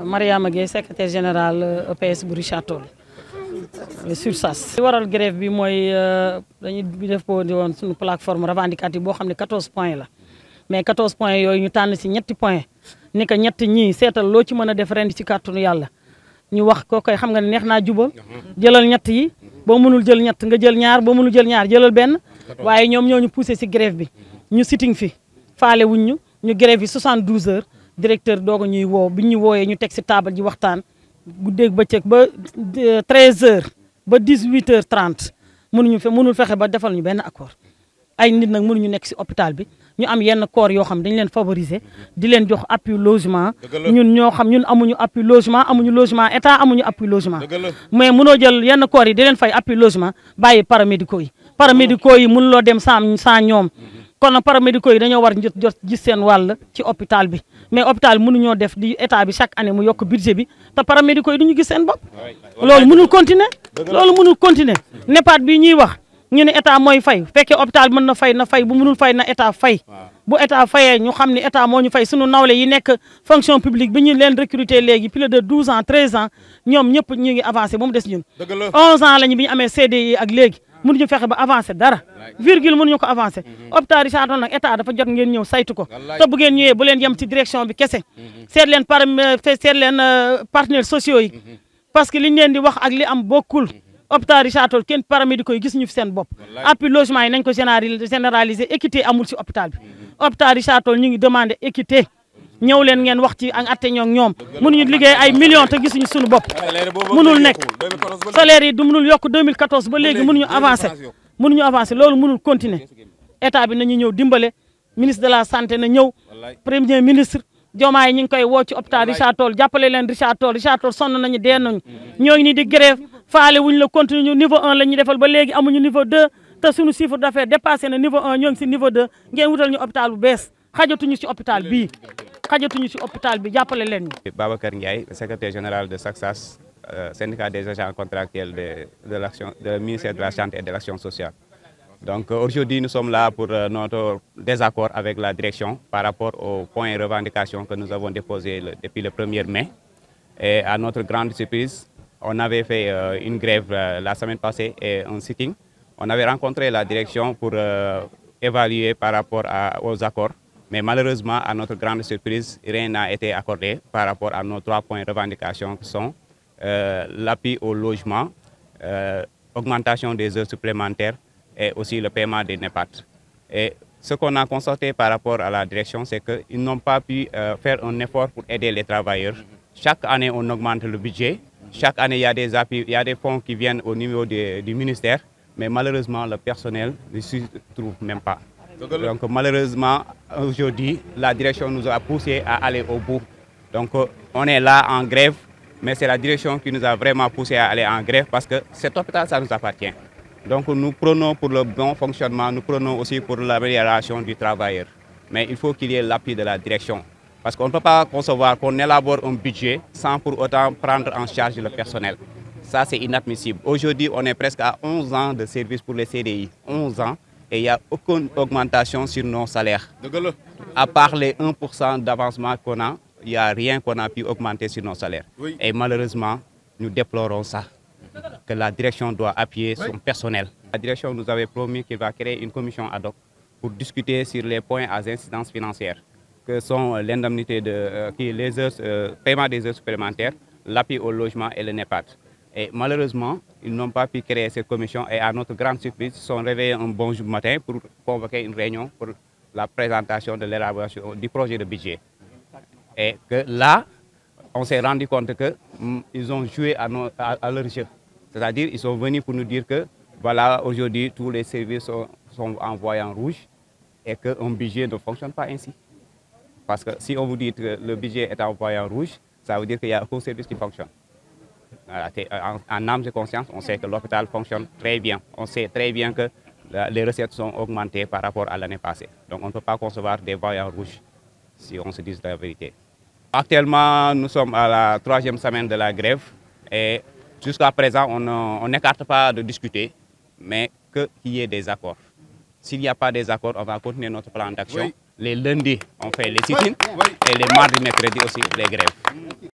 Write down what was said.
Mariama Gueye secrétaire général EPS bu Richard Toll SURSAS. li waral grève bi mooy dañuy def ko woon suñu plateforme revendicative boo xam ne 14 points la mais 14 points yooyu ñu tànn si ñetti points ni que ñett ñii seetal loo ci mën a def ren ci kàttanu yàlla ñu wax ko koy xam nga ne neex naa jubal jëlal ñett yi boo mënul jël ñett nga jël ñaar boo mënul jël ñaar jëlal benn waaye ñoom ñoo ñu poussé si grève bi ñu sitting fi faale wuñ ñu grève yi 72 heures directeur doog ñuy woo bi ñu wooyee ñu teg si table ji waxtaan guddeeg bëccëg ba 13 heures ba 18 heures 30 mënul fexe ba defal ñu benn accord ay nit nag mënuñu nekk si hôpital bi ñu am yenn corps yoo xam dañu leen favoriser di leen jox appui logement ñun ñoo xam ñun amuñu appui logement amuñu logement état amuñu appui logement mais mënoo jël yenn corps yi di leen fay appui logement bàyyi paramédicaux yi mënuloo dem sans ñoom kon nag paramédicaux yi dañoo war jot gis seen wàll ci hôpital bi mais hôpital mënuñoo def di état bi chaque année mu yokk budget bi te paramédicaux yi duñu gis seen bopp loolu mënul continuer NEPAD bi ñuy wax ñu ne état mooy fay fekkee hôpital mën na fay bu mënul fay na état fay bu état fayee ñu xam ne état moo ñu fay sunu nawle yi nekk fonction publique bi ñu leen recruter léegi plus de 12 ans 13 ans ñoom ñëpp ñu ngi avancé ba mu des ñun 11 ans lañu bi ñu amee CDI ak léegi mënuñu fexe ba avancé dara virgule mënuñu ko avancé hôpital Richard Toll nag état dafa jot ngeen ñëw saytu ko te bu ngeen ñëwee bu leen yem ci direction bi kese seet leen partenaires sociaux yi parce que liñ leen di wax ak li am bokkul hôpital Richard Toll kenn paramédicaux yi gis ñu fi seen bopp appui logement yi nañ ko généraliser équité amul si hôpital bi hôpital Richard Toll ñu ngi demandé équité ñëw leen ngeen wax ci ak atte ñoo ñoom mënuñu liggéey ay millions te gisuñu suñu bopp mënul nekk salaire yi du mënul yokk 2014 ba léegi mënuñu avancer loolu mënul continuer état bi nañu ñëw dimbale ministre de la santé na ñëw premier ministre Diomaye ñu ngi koy woo ci hôpital Richard Toll jàppale leen Richard Toll sonn nañu dee nañu ñoo ngi ni di grève faale wuñ la continuer ñu niveau 1 la ñuy defal ba léegi amuñu niveau 2 te suñu chiffre d'affaires dépassé na niveau 1 ñoo ngi si niveau 2 ngeen wutal ñu hôpital bu bees xajatuñu si hôpital bi jàppale leen ñu. Babacar Ndiaye secrétaire général de SACSAS syndicat des agents contractuels du ministère de la santé et de l'action sociale. Donc aujourd'hui nous sommes là pour notre désaccord avec la direction par rapport aux points et revendications que nous avons déposés depuis le 1er mai. Et à notre grande surprise, on avait fait une grève la semaine passée et un sitting. On avait rencontré la direction pour évaluer par rapport aux accords. Mais malheureusement, à notre grande surprise, rien n'a été accordé par rapport à nos 3 points de revendication qui sont l'appui au logement, augmentation des heures supplémentaires et aussi le paiement des NEPAD. Et ce qu'on a constaté par rapport à la direction, c'est qu'ils n'ont pas pu faire un effort pour aider les travailleurs. Chaque année, on augmente le budget. Chaque année, il y a des appuis, il y a des fonds qui viennent au niveau du ministère. Mais malheureusement, le personnel ne s'y trouve même pas. Donc malheureusement, aujourd'hui, la direction nous a poussé à aller au bout. Donc on est là en grève, mais c'est la direction qui nous a vraiment poussé à aller en grève parce que cet hôpital, ça nous appartient. Donc nous prenons pour le bon fonctionnement, nous prenons aussi pour l'amélioration du travailleur. Mais il faut qu'il y ait l'appui de la direction. Parce qu'on ne peut pas concevoir qu'on élabore un budget sans pour autant prendre en charge le personnel. Ça, c'est inadmissible. Aujourd'hui, on est presque à 11 ans de service pour les CDI. 11 ans. Et il n'y a aucune augmentation sur nos salaires. À part les 1% d'avancement qu'on a, il n'y a rien qu'on a pu augmenter sur nos salaires. Oui. Et malheureusement, nous déplorons ça, que la direction doit appuyer son personnel. La direction nous avait promis qu'elle va créer une commission ad hoc pour discuter sur les points à incidence financière, que sont l'indemnité paiement des heures supplémentaires, l'appui au logement et le NEPAD. Et malheureusement, ils n'ont pas pu créer cette commission et à notre grande surprise, ils se sont réveillés un bon matin pour convoquer une réunion pour la présentation de l'élaboration du projet de budget. Et que là, on s'est rendu compte qu'ils ont joué à leur jeu. C'est-à-dire qu'ils sont venus pour nous dire que voilà, aujourd'hui, tous les services sont envoyés en rouge et qu'un budget ne fonctionne pas ainsi. Parce que si on vous dit que le budget est envoyé en rouge, ça veut dire qu'il n'y a aucun service qui fonctionne. Voilà, en âme et conscience, on sait que l'hôpital fonctionne très bien. On sait très bien que les recettes sont augmentées par rapport à l'année passée. Donc on ne peut pas concevoir des voyants rouges si on se dit la vérité. Actuellement, nous sommes à la 3e semaine de la grève et jusqu'à présent, on n'écarte pas de discuter, mais qu'il y ait des accords. S'il n'y a pas des accords, on va continuer notre plan d'action. Oui. Les lundis, on fait les sit-ins et les mardis, mercredis aussi, les grèves.